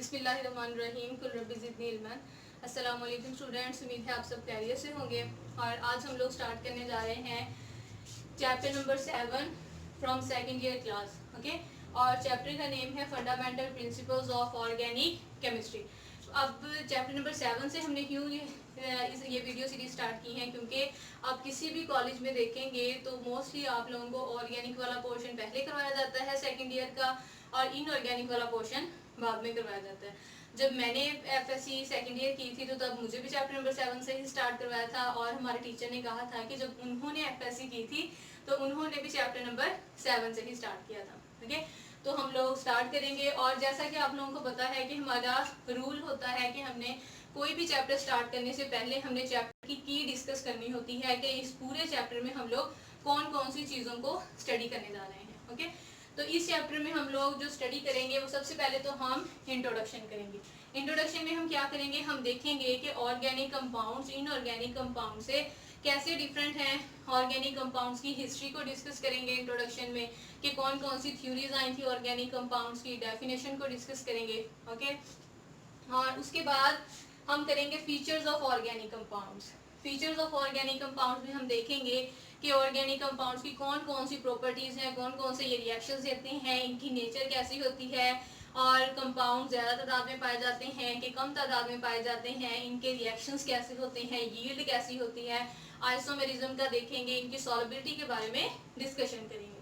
बिस्मिल्लाहिर्रहमानिर्रहीम कुल रब्बी ज़िदनी इल्मन। अस्सलाम वालेकुम स्टूडेंट्स, उम्मीद है आप सब खैरियत से होंगे। और आज हम लोग स्टार्ट करने जा रहे हैं chapter number 7 from second year class. Okay, और चैप्टर का नेम है fundamental principles of organic chemistry. अब चैप्टर नंबर 7 से हमने क्यों ये वीडियो सीरीज स्टार्ट की है, क्योंकि आप किसी भी कॉलेज में देखेंगे तो मोस्टली आप लोगों को ऑर्गेनिक वाला पोर्शन पहले करवाया जाता है सेकंड ईयर का, और इनऑर्गेनिक वाला पोर्शन बाद में करवाया जाता है। जब मैंने एफएससी सेकंड ईयर की थी तो तब मुझे भी चैप्टर नंबर 7 से ही स्टार्ट करवाया था, और हमारे टीचर ने कहा था कि जब उन्होंने एफएससी की थी तो उन्होंने भी चैप्टर नंबर 7 से ही स्टार्ट किया था। ठीक है, तो हम लोग स्टार्ट करेंगे। और जैसा कि आप लोगों को पता है कि हमारा रूल होता है कि हमने कोई भी चैप्टर स्टार्ट करने से पहले हमने चैप्टर की डिस्कस करनी होती है कि इस पूरे चैप्टर में हम लोग कौन कौन सी चीज़ों को स्टडी करने जा रहे हैं। ओके, तो इस चैप्टर में हम लोग जो स्टडी करेंगे वो सबसे पहले तो हम इंट्रोडक्शन करेंगे। इंट्रोडक्शन में हम क्या करेंगे, हम देखेंगे कि ऑर्गेनिक कंपाउंड्स इनऑर्गेनिक कंपाउंड से कैसे डिफरेंट हैं। ऑर्गेनिक कंपाउंड्स की हिस्ट्री को डिस्कस करेंगे इंट्रोडक्शन में कि कौन कौन सी थ्योरीज आई थी ऑर्गेनिक कंपाउंड्स की, डेफिनेशन को डिस्कस करेंगे। ओके, और उसके बाद हम करेंगे features of organic compounds. Features of organic compounds में हम देखेंगे कि ऑर्गेनिक कंपाउंड्स की कौन कौन सी प्रॉपर्टीज हैं, कौन कौन से ये रिएक्शंस देते हैं, इनकी नेचर कैसी होती है, और कंपाउंड ज़्यादा तादाद में पाए जाते हैं कि कम तादाद में पाए जाते हैं, इनके रिएक्शंस कैसे होते हैं, यील्ड कैसी होती है, आइसोमेरिज्म का देखेंगे, इनकी सॉल्युबिलिटी के बारे में डिस्कशन करेंगे।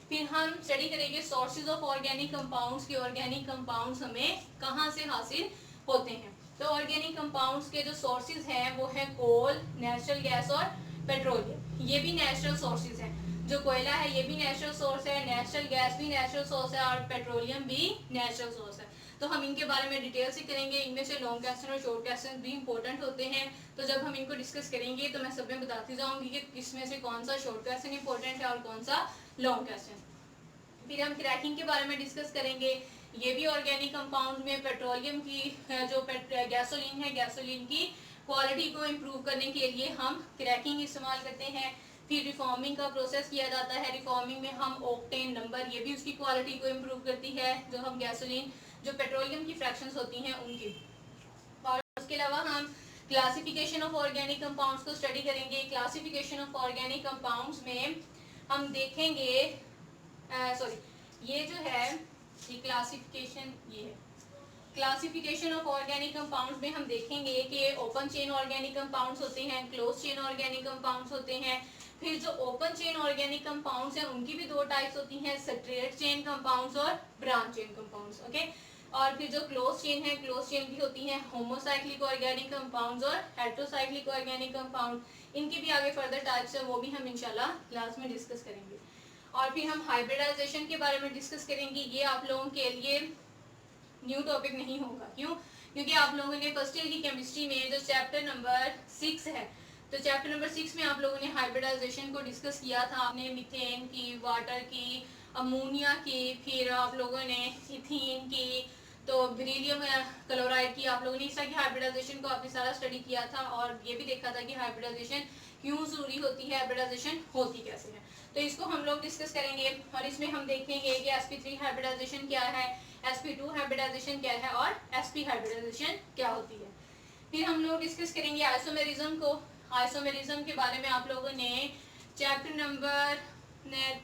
फिर हम स्टडी करेंगे सोर्सेज ऑफ ऑर्गेनिक कंपाउंड्स की ऑर्गेनिक कंपाउंड्स हमें कहाँ से हासिल होते हैं। तो ऑर्गेनिक कंपाउंड्स के जो सोर्सेज हैं वो है कोल, नेचुरल गैस और पेट्रोलियम। ये भी नेचुरल सोर्सेज हैं। जो कोयला है ये भी नेचुरल सोर्स है, नेचुरल गैस भी नेचुरल सोर्स है, और पेट्रोलियम भी नेचुरल सोर्स है। तो हम इनके बारे में डिटेल से करेंगे। इनमें से लॉन्ग क्वेश्चन और शॉर्ट क्वेश्चन भी इंपॉर्टेंट होते हैं, तो जब हम इनको डिस्कस करेंगे तो मैं सब में बताती जाऊंगी कि किसमें से कौन सा शॉर्ट क्वेश्चन इंपॉर्टेंट है और कौन सा लॉन्ग क्वेश्चन। फिर हम क्रैकिंग के बारे में डिस्कस करेंगे। ये भी ऑर्गेनिक कंपाउंड में पेट्रोलियम की जो गैसोलीन है, गैसोलीन की क्वालिटी को इम्प्रूव करने के लिए हम क्रैकिंग इस्तेमाल करते हैं। फिर रिफॉर्मिंग का प्रोसेस किया जाता है। रिफॉर्मिंग में हम ऑक्टेन नंबर, ये भी उसकी क्वालिटी को इम्प्रूव करती है, जो हम गैसोलीन जो पेट्रोलियम की फ्रैक्शंस होती हैं उनकी। और उसके अलावा हम क्लासिफिकेशन ऑफ ऑर्गेनिक कंपाउंड्स को स्टडी करेंगे। क्लासिफिकेशन ऑफ ऑर्गेनिक कंपाउंड्स में हम देखेंगे ये जो है ये क्लासिफिकेशन, ये है क्लासिफिकेशन ऑफ ऑर्गेनिक कंपाउंड्स में हम देखेंगे कि ओपन चेन ऑर्गेनिक कंपाउंड्स होते हैं, क्लोज चेन ऑर्गेनिक कंपाउंड्स होते हैं। फिर जो ओपन चेन ऑर्गेनिक कंपाउंड्स हैं उनकी भी दो टाइप्स होती हैं, स्ट्रेट चेन कंपाउंड्स और ब्रांच चेन कंपाउंड्स। ओके, और फिर जो क्लोज चेन है, क्लोज चेन की होती हैं होमोसाइक्लिक ऑर्गेनिक कंपाउंड्स और हेटेरोसाइक्लिक ऑर्गेनिक कंपाउंड। इनकी भी आगे फर्दर टाइप्स है, वो भी हम इंशाल्लाह क्लास में डिस्कस करेंगे। और फिर हम हाइब्रिडाइजेशन के बारे में डिस्कस करेंगे। ये आप लोगों के लिए न्यू टॉपिक नहीं होगा। क्यों? क्योंकि आप लोगों ने फर्स्ट ईयर की केमिस्ट्री में जो चैप्टर नंबर 6 है, तो चैप्टर नंबर 6 में आप लोगों ने हाइब्रिडाइजेशन को डिस्कस किया था। आपने मीथेन की, वाटर की, अमोनिया की, फिर आप लोगों ने इथीन की, तो बेरिलियम क्लोराइड की, आप लोगों ने इस तरह की हाइब्रिडाइजेशन को आपने सारा स्टडी किया था, और ये भी देखा था कि हाइब्रिडाइजेशन क्यों जरूरी होती है, हाइब्रिडाइजेशन होती कैसे है। तो इसको हम लोग डिस्कस करेंगे। और इसमें हम देखेंगे कि sp3 हाइब्रिडाइजेशन क्या है, sp2 हाइब्रिडाइजेशन क्या है, और sp हाइब्रिडाइजेशन क्या होती है। फिर हम लोग डिस्कस करेंगे आइसोमेरिज्म को। आइसोमेरिज्म के बारे में आप लोगों ने चैप्टर नंबर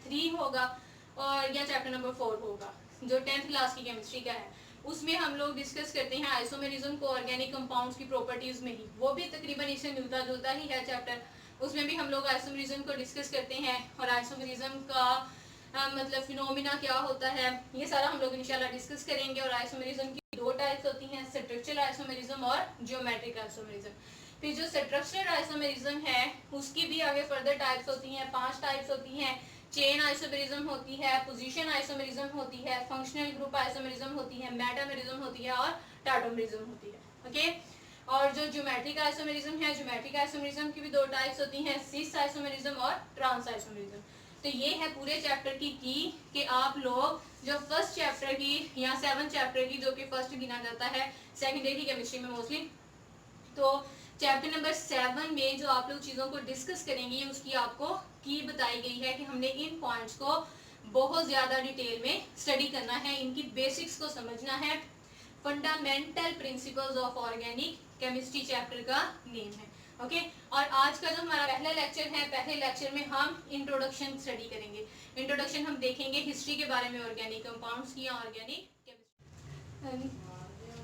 3 होगा और या चैप्टर नंबर 4 होगा, जो 10th क्लास की केमिस्ट्री का है, उसमें हम लोग डिस्कस करते हैं आइसोमेरिज्म को ऑर्गेनिक कंपाउंड्स की प्रॉपर्टीज में ही। वो भी तकरीबन इससे मिलता जुलता ही है चैप्टर, उसमें भी हम लोग आइसोमेरिज्म को डिस्कस करते हैं, और आइसोमेरिज्म का मतलब फिनोमिना क्या होता है, ये सारा हम लोग इंशाल्लाह डिस्कस करेंगे। और आइसोमेरिज्म की दो टाइप्स होती हैं, स्ट्रक्चरल आइसोमेरिज्म और जियोमेट्रिक आइसोमेरिज्म। फिर जो स्ट्रक्चरल आइसोमेरिज्म है उसकी भी आगे फर्दर टाइप्स होती हैं, 5 टाइप्स होती हैं। चेन आइसोमेरिज्म होती है, पोजीशन आइसोमेरिज्म होती है, फंक्शनल ग्रुप आइसोमेरिज्म होती है, मेटामेरिज्म होती है, और टाटोमेरिज्म होती है। ओके, और जो ज्योमेट्रिक आइसोमेरिज्म है, ज्योमेट्रिक आइसोमेरिज्म की भी दो टाइप्स होती हैं, सिस आइसोमेरिज्म और ट्रांस आइसोमेरिज्म। तो ये है पूरे चैप्टर की कि आप लोग जो फर्स्ट चैप्टर की या 7th चैप्टर की, जो कि फर्स्ट गिना जाता है सेकेंड ईयर की केमिस्ट्री में मोस्टली, तो चैप्टर नंबर 7 में जो आप लोग चीज़ों को डिस्कस करेंगे उसकी आपको की बताई गई है कि हमने इन पॉइंट्स को बहुत ज़्यादा डिटेल में स्टडी करना है, इनकी बेसिक्स को समझना है, fundamental principles of organic chemistry chapter का नेम है। ओके और आज का जो हमारा पहला लेक्चर है, पहले लेक्चर में हम इंट्रोडक्शन स्टडी करेंगे। इंट्रोडक्शन हम देखेंगे हिस्ट्री के बारे में ऑर्गेनिक कंपाउंड्स की या ऑर्गेनिक केमिस्ट्री।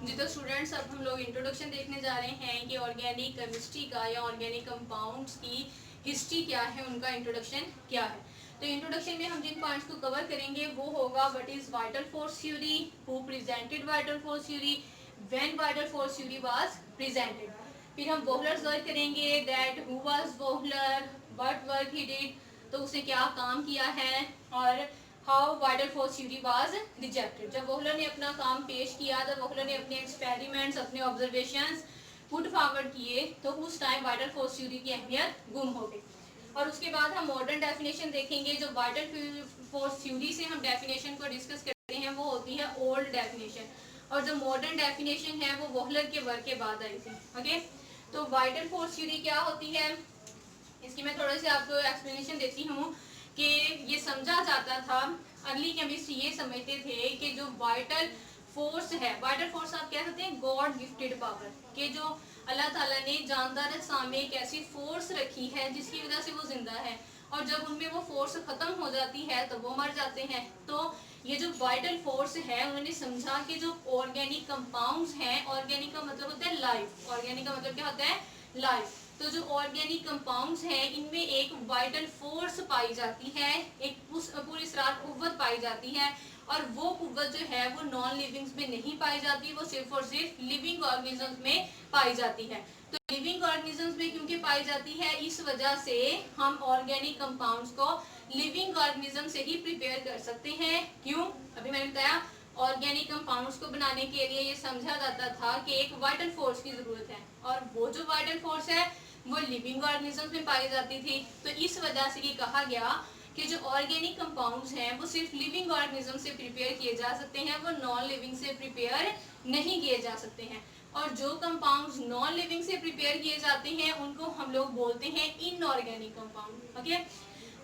जी तो स्टूडेंट्स, अब हम लोग इंट्रोडक्शन देखने जा रहे हैं कि ऑर्गेनिक केमिस्ट्री का या ऑर्गेनिक कंपाउंड्स की हिस्ट्री क्या है, उनका इंट्रोडक्शन क्या है। तो इंट्रोडक्शन में हम जिन पॉइंट्स को कवर करेंगे वो होगा what is vital force theory, who presented vital force theory, when vital force theory was presented. फिर हम वोहलर्स वर्क करेंगे, that who was Wohler, what work he did, तो उसने क्या काम किया है, और how vital force theory was rejected. जब वोहलर ने अपना काम पेश किया, जब वोहलर ने अपने एक्सपेरिमेंट्स, अपने ऑब्जर्वेशंस पुट फॉरवर्ड किए, तो उस टाइम वाइटल फोर्स थ्योरी की अहमियत गुम हो गई। और उसके बाद हम मॉडर्न डेफिनेशन देखेंगे। जो वाइटल फोर्स थ्योरी से हम डेफिनेशन को डिस्कस करते हैं वो होती है ओल्ड डेफिनेशन, और जो मॉडर्न डेफिनेशन है वो वोहलर के वर्क के बाद आई थी। ओके तो वाइटल फोर्स थ्योरी क्या होती है, इसकी मैं थोड़ा सा आपको एक्सप्लेनेशन देती हूँ कि ये समझा जाता था, अर्ली केमिस्ट ये समझते थे कि जो वाइटल फोर्स है, वाइटल फोर्स आप कह सकते हैं गॉड गिफ्टेड पावर, कि जो अल्लाह ताला ने जानदार सामने एक ऐसी फोर्स रखी है जिसकी वजह से वो जिंदा है, और जब उनमें वो फोर्स खत्म हो जाती है तो वो मर जाते हैं। तो ये जो वाइटल फोर्स है, उन्होंने समझा कि जो ऑर्गेनिक कंपाउंड्स हैं, ऑर्गेनिक का मतलब होता है लाइफ, ऑर्गेनिक का मतलब क्या होता है लाइफ, तो जो ऑर्गेनिक कंपाउंड्स हैं इनमें एक वाइटल फोर्स पाई जाती है, एक पूरी सरार कुव्वत पाई जाती है, और वो कुव्वत जो है वो नॉन लिविंग्स में नहीं पाई जाती, वो सिर्फ और सिर्फ लिविंग ऑर्गेनिजम्स में पाई जाती है। तो लिविंग ऑर्गेनिजम्स में क्योंकि पाई जाती है, इस वजह से हम ऑर्गेनिक कंपाउंड्स को लिविंग ऑर्गेनिज्म से ही प्रिपेयर कर सकते हैं। क्यों? अभी मैंने बताया ऑर्गेनिक कंपाउंड्स को बनाने के लिए ये समझा जाता था कि एक वाइटल फोर्स की जरूरत है, और वो जो वाइटल फोर्स है वो लिविंग ऑर्गेनिजम्स में पाई जाती थी। तो इस वजह से ये कहा गया कि जो ऑर्गेनिक कंपाउंड्स हैं वो सिर्फ लिविंग ऑर्गेनिज्म से प्रिपेयर किए जा सकते हैं, वो नॉन लिविंग से प्रिपेयर नहीं किए जा सकते हैं। और जो कंपाउंड्स नॉन लिविंग से प्रिपेयर किए जाते हैं उनको हम लोग बोलते हैं इनऑर्गेनिक कंपाउंड। ओके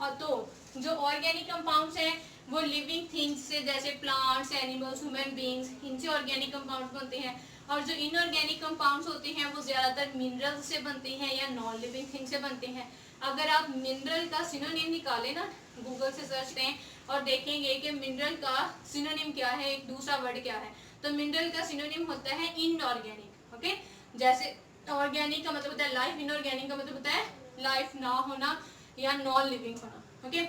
और तो जो ऑर्गेनिक कंपाउंड्स हैं वो लिविंग थिंग्स से, जैसे प्लांट्स, एनिमल्स, ह्यूमन बींग्स, इनसे ऑर्गेनिक कंपाउंड्स बनते हैं। और जो इनऑर्गेनिक कंपाउंड्स होते हैं वो ज्यादातर मिनरल से बनते हैं या नॉन लिविंग थिंग से बनते हैं। अगर आप मिनरल का सिनोनिम निकालें ना, गूगल से सर्च करें और देखेंगे कि मिनरल का सिनोनिम क्या है, एक दूसरा वर्ड क्या है, तो मिनरल का सिनोनिम होता है इनऑर्गेनिक। ओके जैसे ऑर्गेनिक का मतलब होता है लाइफ, इनऑर्गेनिक का मतलब होता है लाइफ ना होना या नॉन लिविंग होना। ओके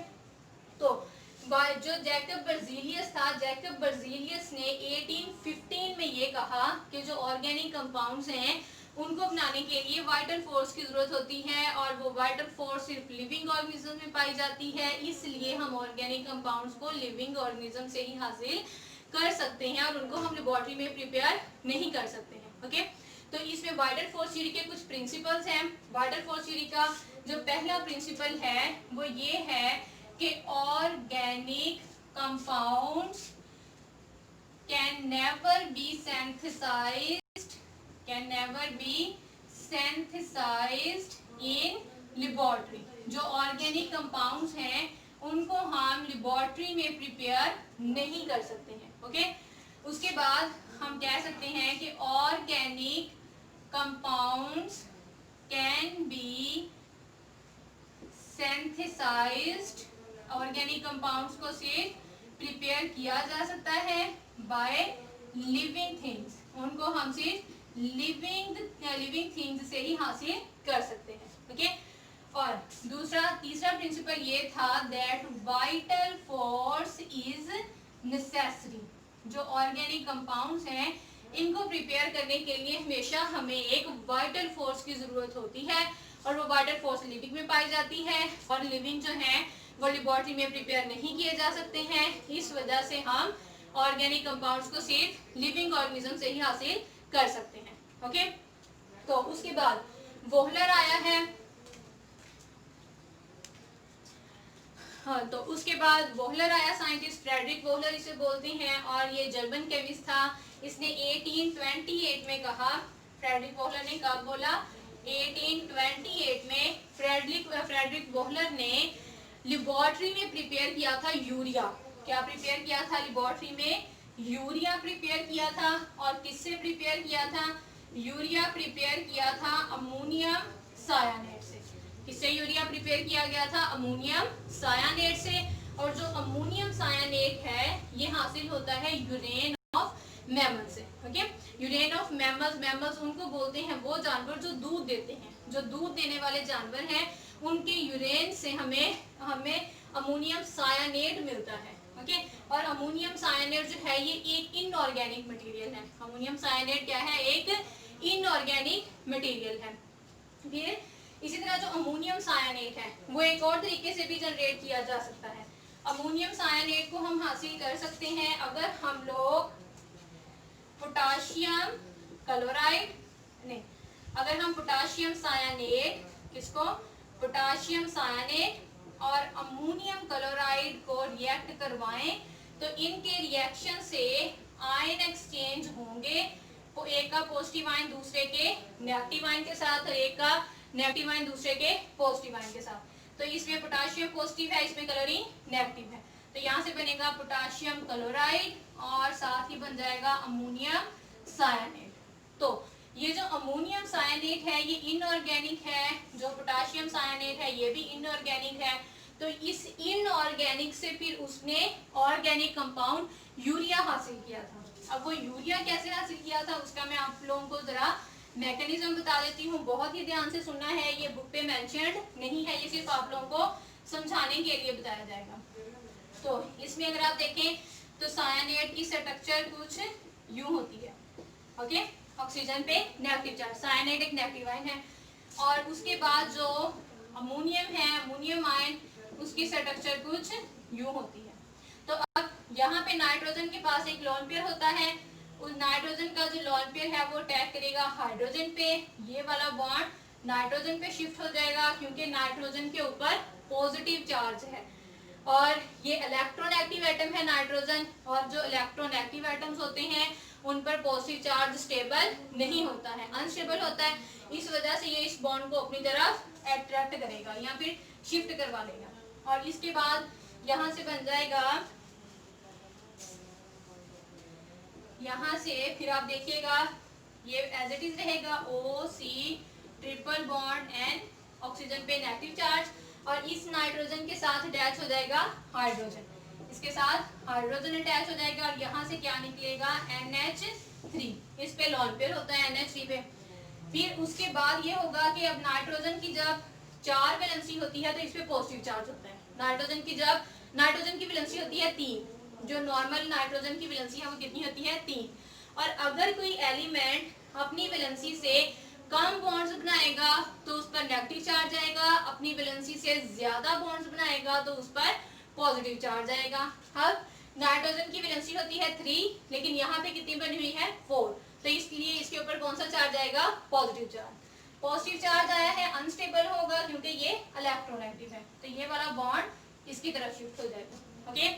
तो जो जैकब बर्जीलियस था, जैकब बर्जीलियस ने 1815 में ये कहा कि जो ऑर्गेनिक कंपाउंड्स हैं उनको बनाने के लिए वाइटल फोर्स की जरूरत होती है, और वो वाइटल फोर्स सिर्फ लिविंग ऑर्गेनिज्म में पाई जाती है, इसलिए हम ऑर्गेनिक कंपाउंड्स को लिविंग ऑर्गेनिज्म से ही हासिल कर सकते हैं और उनको हम लेबोरेटरी में प्रिपेयर नहीं कर सकते हैं। ओके तो इसमें वाइटल फोर्स थ्योरी के कुछ प्रिंसिपल्स हैं। वाइटल फोर्स थ्योरी का जो पहला प्रिंसिपल है वो ये है कि organic compounds can never be synthesised, can never be synthesised in laboratory. जो ऑर्गेनिक कंपाउंड्स हैं उनको हम लेबोरेटरी में प्रिपेयर नहीं कर सकते हैं। ओके उसके बाद हम कह सकते हैं कि organic compounds can be synthesised, organic compounds को सिर्फ प्रिपेयर किया जा सकता है बाय लिविंग थिंग्स, उनको हम सिर्फ लिविंग थिंग्स से ही हासिल कर सकते हैं। ओके और तीसरा प्रिंसिपल ये था that vital force is necessary. जो ऑर्गेनिक कंपाउंड्स हैं इनको प्रिपेयर करने के लिए हमेशा हमें एक वाइटल फोर्स की जरूरत होती है, और वो वाइटल फोर्स लिविंग में पाई जाती है, और लिविंग जो है वो लेबोरेटरी में प्रिपेयर नहीं किए जा सकते हैं। इस वजह से हम ऑर्गेनिक कंपाउंड्स को सिर्फ लिविंग ऑर्गेनिज्म से ही हासिल कर सकते हैं। ओके तो उसके बाद वोहलर आया है। हाँ तो उसके बाद वोहलर आया, साइंटिस्ट फ्रेडरिक वोहलर इसे बोलते हैं, और ये जर्मन केमिस्ट था। इसने 1828 में कहा, फ्रेडरिक वोहलर ने कब बोला, 1828 में फ्रेडरिक वोहलर ने लेबोरेटरी में प्रिपेयर किया था यूरिया। क्या प्रिपेयर किया था लेबोरेटरी में? यूरिया प्रिपेयर किया था और किससे प्रिपेयर किया था? यूरिया प्रिपेयर किया था अमोनियम सायानेट से। किससे यूरिया प्रिपेयर किया गया था? अमोनियम सायानेट से। और जो अमोनियम सायानेट है ये हासिल होता है यूरेन ऑफ मैमल से। ओके, यूरेन ऑफ मैमल्स, मैमल्स उनको बोलते हैं वो जानवर जो दूध देते हैं, जो दूध देने वाले जानवर हैं, उनके यूरेन से हमें अमोनियम सायानेट मिलता है। ओके, और अमोनियम सायानेट जो है ये एक इनऑर्गेनिक मटेरियल है। अमोनियम सायानेट क्या है? एक इनऑर्गेनिक मटेरियल है। फिर इसी तरह जो अमोनियम सायानेट है वो एक और तरीके से भी जनरेट किया जा सकता है। अमोनियम सायानेट को हम हासिल कर सकते हैं अगर हम लोग पोटाशियम क्लोराइड नहीं, अगर हम पोटाशियम सायानेट, किसको? पोटाशियम सायानेट और अमोनियम क्लोराइड को रिएक्ट करवाएं तो इनके रिएक्शन से आयन एक्सचेंज होंगे। एक का पॉजिटिव आयन दूसरे के नेगेटिव आयन के साथ और एक का नेगेटिव आयन दूसरे के पॉजिटिव आयन के साथ। तो इसमें पोटाशियम पॉजिटिव है, इसमें क्लोरीन नेगेटिव है, तो यहाँ से बनेगा पोटाशियम क्लोराइड और साथ ही बन जाएगा अमोनियम सायानेट। तो ये जो अमोनियम सायानेट है ये इनऑर्गेनिक है, जो पोटाशियम सायानेट है ये भी इनऑर्गेनिक है। तो इस इनऑर्गेनिक से फिर उसने ऑर्गेनिक कंपाउंड यूरिया हासिल किया था। अब वो यूरिया कैसे हासिल किया था उसका मैं आप लोगों को जरा मैकेनिज्म बता देती हूँ। बहुत ही ध्यान से सुनना है, ये बुक पे मेंशन्ड नहीं है, ये सिर्फ आप लोगों को समझाने के लिए बताया जाएगा। तो इसमें अगर आप देखें तो सायानेट की स्ट्रक्चर कुछ यूं होती है। ओके, ऑक्सीजन पे नेगेटिव चार्ज, सायानेट एक नेगेटिव आयन है। और उसके बाद जो अमोनियम है, अमोनियम आयन, उसकी स्ट्रक्चर कुछ यूं होती है। तो अब यहाँ पे नाइट्रोजन के पास एक लोन पेयर होता है, उस नाइट्रोजन का जो लोन पेयर है वो अटैक करेगा हाइड्रोजन पे, ये वाला बॉन्ड नाइट्रोजन पे शिफ्ट हो जाएगा क्योंकि नाइट्रोजन के ऊपर पॉजिटिव चार्ज है। और ये इलेक्ट्रोनेगेटिव एटम है नाइट्रोजन, और जो इलेक्ट्रोनेगेटिव एटम्स होते हैं उन पर पॉजिटिव चार्ज स्टेबल नहीं होता है, अनस्टेबल होता है। इस वजह से ये इस बॉन्ड को अपनी तरफ अट्रैक्ट करेगा या फिर शिफ्ट करवा लेगा। और इसके बाद यहाँ से बन जाएगा, यहाँ से फिर आप देखिएगा ये एज इट इज रहेगा OC triple bond N, oxygen पे नेगेटिव चार्ज, और इस नाइट्रोजन के साथ अटैच हो जाएगा हाइड्रोजन, इसके साथ हाइड्रोजन अटैच हो जाएगा और यहाँ से क्या निकलेगा NH3, इस पे लोन पेयर होता है NH3 पे। फिर उसके बाद ये होगा कि अब नाइट्रोजन की जब 4 वैलेंसी होती है तो इस पे पॉजिटिव चार्ज होता है। नाइट्रोजन की जब नाइट्रोजन की वैलेंसी होती है 3, जो नॉर्मल नाइट्रोजन की वैलेंसी है वो कितनी होती है 3, और अगर कोई एलिमेंट अपनी वैलेंसी से कम बॉन्ड्स बनाएगा तो उस पर नेगेटिव चार्ज आएगा, अपनी वैलेंसी से ज्यादा बॉन्ड्स बनाएगा तो उस पर पॉजिटिव चार्ज आएगा। अब नाइट्रोजन की वैलेंसी होती है 3 लेकिन यहाँ पे कितनी बनी हुई है 4, तो इसलिए इसके ऊपर कौन सा चार्ज आएगा? Positive charge. पॉजिटिव चार्ज आया है, अनस्टेबल होगा क्योंकि ये इलेक्ट्रोनेगेटिव है, तो ये वाला बॉन्ड इसकी तरफ शिफ्ट हो जाएगा। ओके,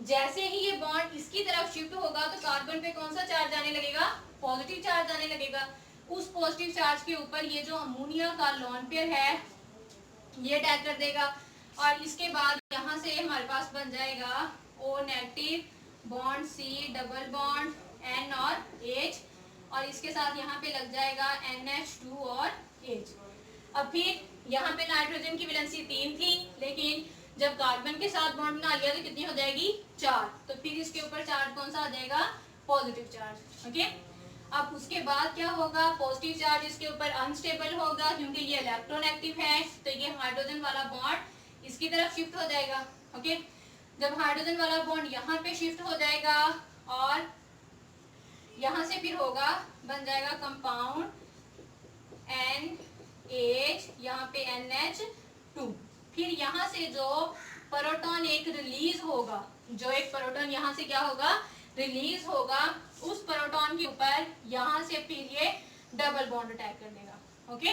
जैसे ही ये बॉन्ड इसकी तरफ शिफ्ट होगा तो कार्बन पे कौन सा चार्ज आने लगेगा? पॉजिटिव चार्ज आने लगेगा। उस पॉजिटिव चार्ज के ऊपर ये जो अमोनिया का लोन पेयर है ये अटैक कर देगा, और इसके बाद यहाँ से हमारे पास बन जाएगा O negative bond C double bond N और H, और इसके साथ यहाँ पे लग जाएगा NH2 और H। अब फिर यहाँ पे नाइट्रोजन की वैलेंसी 3 थी लेकिन जब कार्बन के साथ बॉन्ड बना लिया तो कितनी हो जाएगी 4, तो फिर इसके ऊपर चार्ज कौन सा आ जाएगा? Positive charge. ओके, अब उसके बाद क्या होगा? पॉजिटिव चार्ज इसके ऊपर अनस्टेबल होगा क्योंकि ये इलेक्ट्रोनेगेटिव है, तो ये हाइड्रोजन वाला बॉन्ड इसकी तरफ शिफ्ट हो जाएगा। ओके, जब हाइड्रोजन वाला बॉन्ड यहाँ पे शिफ्ट हो जाएगा और यहाँ से फिर होगा बन जाएगा कंपाउंड NH, यहाँ पे NH2। फिर यहाँ से जो प्रोटॉन एक रिलीज होगा, जो एक प्रोटॉन यहाँ से क्या होगा? रिलीज होगा, उस प्रोटॉन के ऊपर यहाँ से फिर ये डबल बॉन्ड अटैक कर देगा। ओके,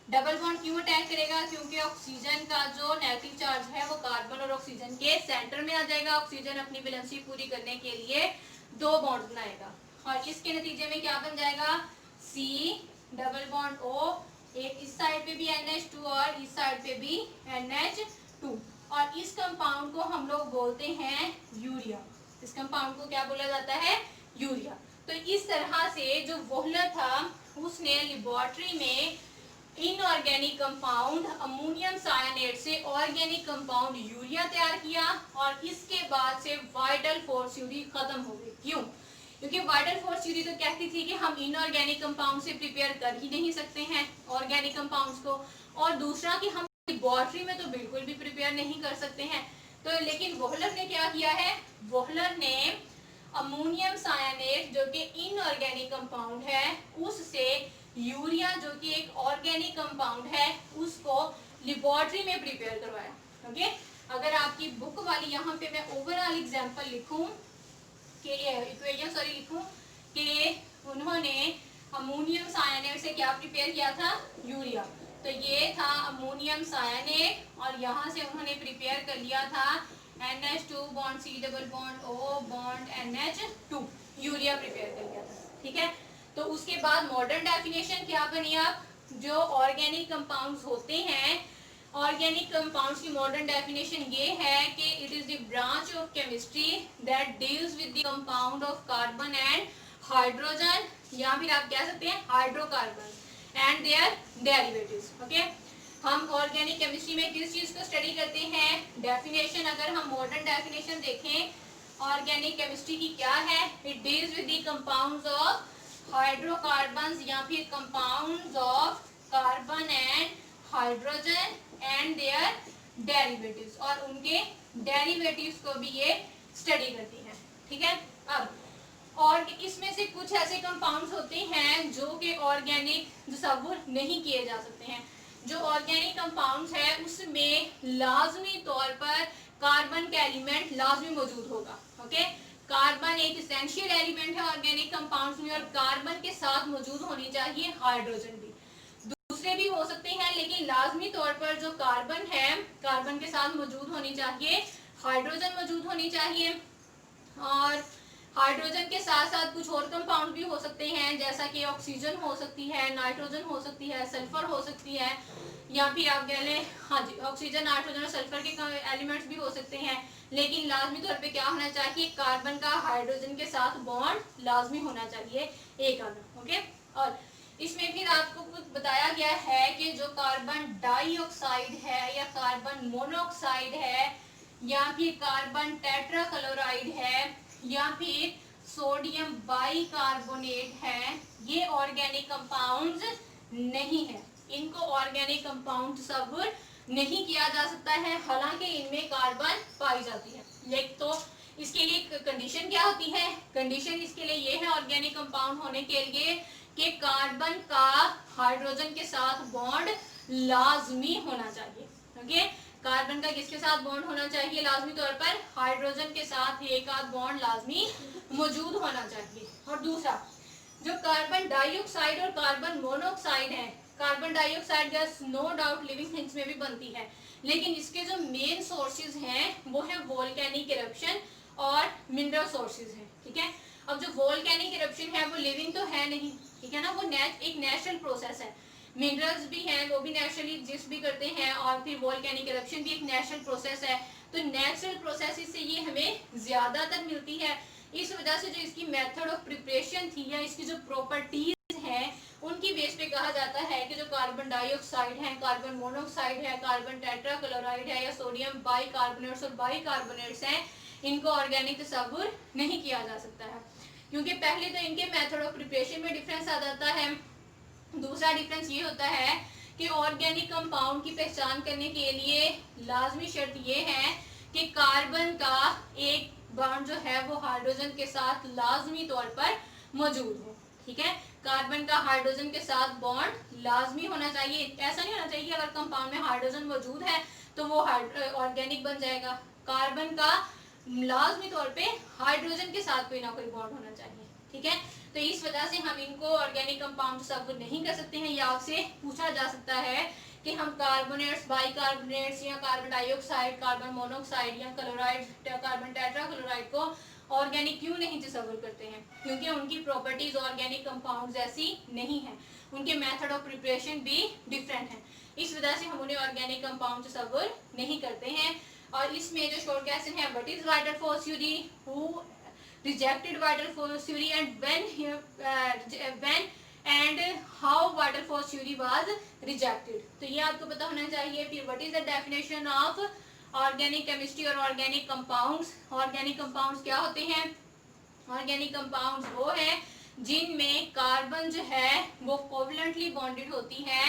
डबल बॉन्ड क्यों अटैक करेगा? क्योंकि ऑक्सीजन का जो नेगेटिव चार्ज है वो कार्बन और ऑक्सीजन के सेंटर में आ जाएगा। ऑक्सीजन अपनी वैलेंसी पूरी करने के लिए 2 बॉन्ड बनाएगा और इसके नतीजे में क्या बन जाएगा? C डबल बॉन्ड O, एक इस साइड पे भी NH2 और इस साइड पे भी NH2, और इस कंपाउंड को हम लोग बोलते हैं यूरिया। इस कंपाउंड को क्या बोला जाता है? यूरिया। तो इस तरह से जो वोहलर था उसने लेबोरेटरी में इनऑर्गेनिक कंपाउंड अमोनियम सायानेट से ऑर्गेनिक कंपाउंड यूरिया तैयार किया और इसके बाद से वाइटल फोर्स थ्योरी खत्म हो गई। क्यों? क्योंकि वाइटल फोर्स थ्योरी तो कहती थी कि हम इनऑर्गेनिक कंपाउंड से प्रिपेयर कर ही नहीं सकते हैं ऑर्गेनिक कंपाउंड्स को, और दूसरा कि हम लेबोरेटरी में तो बिल्कुल भी प्रिपेयर नहीं कर सकते हैं। तो लेकिन वोहलर ने क्या किया है? वोहलर ने अमोनियम सायानेट जो कि इनऑर्गेनिक कंपाउंड है उससे यूरिया जो कि एक ऑर्गेनिक कंपाउंड है उसको लेबोरेटरी में प्रिपेयर करवाया। ओके, अगर आपकी बुक वाली यहाँ पे मैं ओवरऑल एग्जांपल लिखूं कि इक्वेशन लिखूं कि उन्होंने अमोनियम सायानेट से क्या प्रिपेयर किया था? यूरिया। तो ये था अमोनियम सायानेट और यहाँ से उन्होंने प्रिपेयर कर लिया था NH2 bond C double bond O bond NH2, urea prepare कर लिया था। ठीक है, तो उसके बाद मॉडर्न डेफिनेशन क्या बनी? आप जो ऑर्गेनिक कंपाउंड्स होते हैं, ऑर्गेनिक कंपाउंड्स की मॉडर्न डेफिनेशन ये है कि it is the branch of chemistry that deals with the compound of carbon and hydrogen, या फिर आप कह सकते हैं hydrocarbon and their derivatives. Okay, हम ऑर्गेनिक केमिस्ट्री में किस चीज को स्टडी करते हैं? डेफिनेशन। अगर हम मॉडर्न डेफिनेशन देखें ऑर्गेनिक केमिस्ट्री की क्या है? It deals with the compounds of hydrocarbons या फिर compounds of carbon and hydrogen and their derivatives, और उनके डेरिवेटिव्स को भी ये स्टडी करती है। ठीक है, अब और इसमें से कुछ ऐसे कंपाउंड्स होते हैं जो कि ऑर्गेनिक तस्वुर नहीं किए जा सकते हैं। जो ऑर्गेनिक कंपाउंड्स है उसमें लाजमी तौर पर कार्बन का एलिमेंट लाजमी मौजूद होगा। ओके, कार्बन एक इसेंशियल एलिमेंट है ऑर्गेनिक कंपाउंड्स में, और कार्बन के साथ मौजूद होनी चाहिए हाइड्रोजन भी। दूसरे भी हो सकते हैं लेकिन लाजमी तौर पर जो कार्बन है, कार्बन के साथ मौजूद होनी चाहिए हाइड्रोजन मौजूद होनी चाहिए। और हाइड्रोजन के साथ साथ कुछ और कंपाउंड भी हो सकते हैं, जैसा कि ऑक्सीजन हो सकती है, नाइट्रोजन हो सकती है, सल्फर हो सकती है, या फिर आप कह लें हाँ जी ऑक्सीजन, नाइट्रोजन और सल्फर के एलिमेंट्स भी हो सकते हैं। लेकिन लाजमी तौर पे क्या होना चाहिए? कार्बन का हाइड्रोजन के साथ बॉन्ड लाजमी होना चाहिए एक आधा। ओके, और इसमें फिर आपको कुछ बताया गया है कि जो कार्बन डाइऑक्साइड है या कार्बन मोनोऑक्साइड है या फिर कार्बन टेट्राक्लोराइड है या फिर सोडियम बाइकार्बोनेट है, ये ऑर्गेनिक कंपाउंड्स नहीं है। इनको ऑर्गेनिक कंपाउंड तस्वुर नहीं किया जा सकता है, हालांकि इनमें कार्बन पाई जाती है। लेकिन तो इसके लिए कंडीशन क्या होती है? कंडीशन इसके लिए ये है ऑर्गेनिक कंपाउंड होने के लिए कि कार्बन का हाइड्रोजन के साथ बॉन्ड लाजमी होना चाहिए। ओके, कार्बन का किसके साथ बॉन्ड होना चाहिए? लाजमी तौर पर हाइड्रोजन के साथ एक आध बॉन्ड लाजमी मौजूद होना चाहिए। और दूसरा, जो कार्बन डाइऑक्साइड और कार्बन मोनोऑक्साइड है, carbon dioxide gas no doubt living things में भी बनती है, लेकिन इसके जो मेन सोर्सेज हैं वो है वोल्केनिक इरप्शन और मिनरल सोर्सेज हैं। ठीक है, अब जो वोल्केनिक इरप्शन है वो लिविंग तो है नहीं, ठीक है ना, वो एक नेचुरल प्रोसेस है। मिनरल्स भी हैं वो भी नेचुरली एग्जिस्ट भी करते हैं, और फिर वोल्केनिक इरप्शन भी एक नेचुरल प्रोसेस है। तो नेचुरल प्रोसेस से ये हमें ज्यादातर मिलती है। इस वजह से जो इसकी मेथड ऑफ प्रिपरेशन थी या इसकी जो प्रॉपर्टीज हैं उनकी बेस पे कहा जाता है कि जो कार्बन डाइऑक्साइड है, कार्बन मोनोऑक्साइड है, कार्बन टेट्राक्लोराइड है या सोडियम बाइकार्बोनेट्स और बाइकार्बोनेट्स हैं, इनको ऑर्गेनिक तस्वुर नहीं किया जा सकता है, क्योंकि पहले तो इनके मेथड ऑफ प्रिपरेशन में डिफरेंस आ जाता है। दूसरा डिफरेंस ये होता है कि ऑर्गेनिक कंपाउंड की पहचान करने के लिए लाजमी शर्त ये है कि कार्बन का एक बॉन्ड जो है वो हाइड्रोजन के साथ लाजमी तौर पर मौजूद हो। ठीक है, कार्बन का हाइड्रोजन के साथ बॉन्ड लाजमी होना चाहिए। ऐसा नहीं होना चाहिए अगर कंपाउंड में हाइड्रोजन मौजूद है तो वो ऑर्गेनिक बन जाएगा। कार्बन का लाजमी तौर पे हाइड्रोजन के साथ कोई ना कोई बॉन्ड होना चाहिए। ठीक है, तो इस वजह से हम इनको ऑर्गेनिक कंपाउंड तस्वुर नहीं कर सकते हैं। या आपसे पूछा जा सकता है कि हम कार्बोनेट्स, बाइकार्बोनेट्स या कार्बन डाइऑक्साइड, कार्बन मोनोऑक्साइड या क्लोराइड, कार्बन टेट्राक्लोराइड को ऑर्गेनिक क्यों नहीं तस्वुर करते हैं? क्योंकि उनकी प्रॉपर्टीज ऑर्गेनिक कंपाउंड्स जैसी नहीं है, उनके मेथड ऑफ प्रिपरेशन भी डिफरेंट है। इस वजह से हम उन्हें ऑर्गेनिक कंपाउंड तस्वुर नहीं करते हैं। और इसमें जो शॉर्ट क्वेश्चन है, what is vital force theory, who rejected water force theory and when and how water force theory was rejected. तो ये आपको पता होना चाहिए. फिर what is the definition of organic chemistry और ऑर्गेनिक कंपाउंड्स. ऑर्गेनिक कंपाउंड्स क्या होते हैं? ऑर्गेनिक कंपाउंड्स वो है जिनमें कार्बन जो है वो कोवलेंटली बॉन्डेड होती है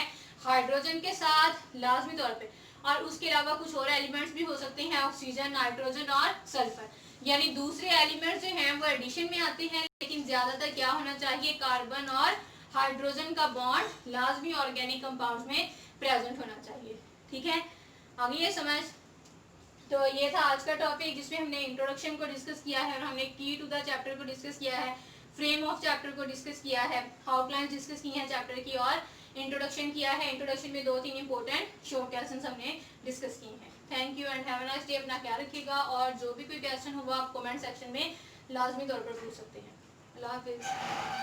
हाइड्रोजन के साथ लाजमी तौर पे, और उसके अलावा कुछ और एलिमेंट्स भी हो सकते हैं, ऑक्सीजन, नाइट्रोजन और सल्फर. यानी दूसरे एलिमेंट्स जो हैं वो एडिशन में आते हैं, लेकिन ज्यादातर क्या होना चाहिए? कार्बन और हाइड्रोजन का बॉन्ड लाजमी ऑर्गेनिक कंपाउंड्स में प्रेजेंट होना चाहिए. ठीक है, आगे ये समझ. तो ये था आज का टॉपिक जिसमें हमने इंट्रोडक्शन को डिस्कस किया है और हमने की टू द चैप्टर को डिस्कस किया है, फ्रेम ऑफ चैप्टर को डिस्कस किया है, आउटलाइन डिस्कस की है चैप्टर की, और इंट्रोडक्शन किया है. इंट्रोडक्शन में 2-3 इंपॉर्टेंट शॉर्ट क्वेश्चंस हमने डिस्कस किए हैं. Thank you and have a nice day. अपना ख्याल रखिएगा, और जो भी कोई क्वेश्चन होगा आप कमेंट सेक्शन में लाजमी तौर पर पूछ सकते हैं. अल्लाह हाफिज़.